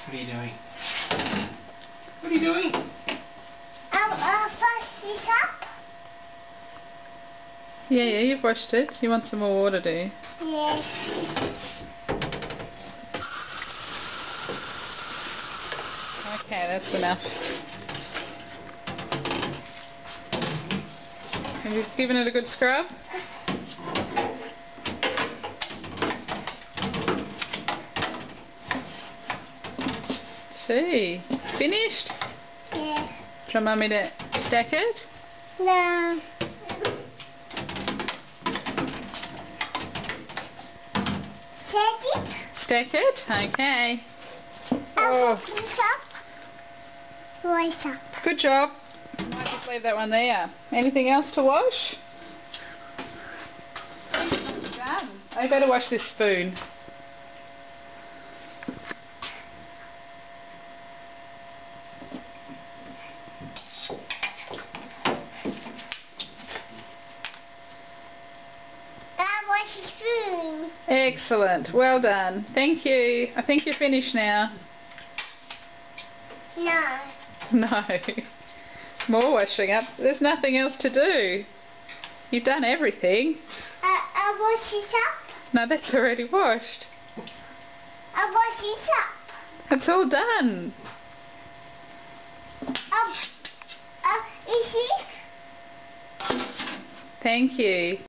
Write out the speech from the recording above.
What are you doing? What are you doing? I'll wash this up. Yeah, you've washed it. You want some more water, do you? Yes. Okay, that's enough. Have you given it a good scrub? Gee, finished? Yeah. Do you want Mummy to stack it? No. Take it. Stack it? Okay. I'll Oh, put this up. Right up. good job. Might just leave that one there. Anything else to wash? Done. I better wash this spoon. I'll wash the spoon. Excellent. Well done. Thank you. I think you're finished now. No. No. More washing up. There's nothing else to do. You've done everything. I'll wash this up. No, that's already washed. I'll wash this up. It's all done. Is it? Thank you.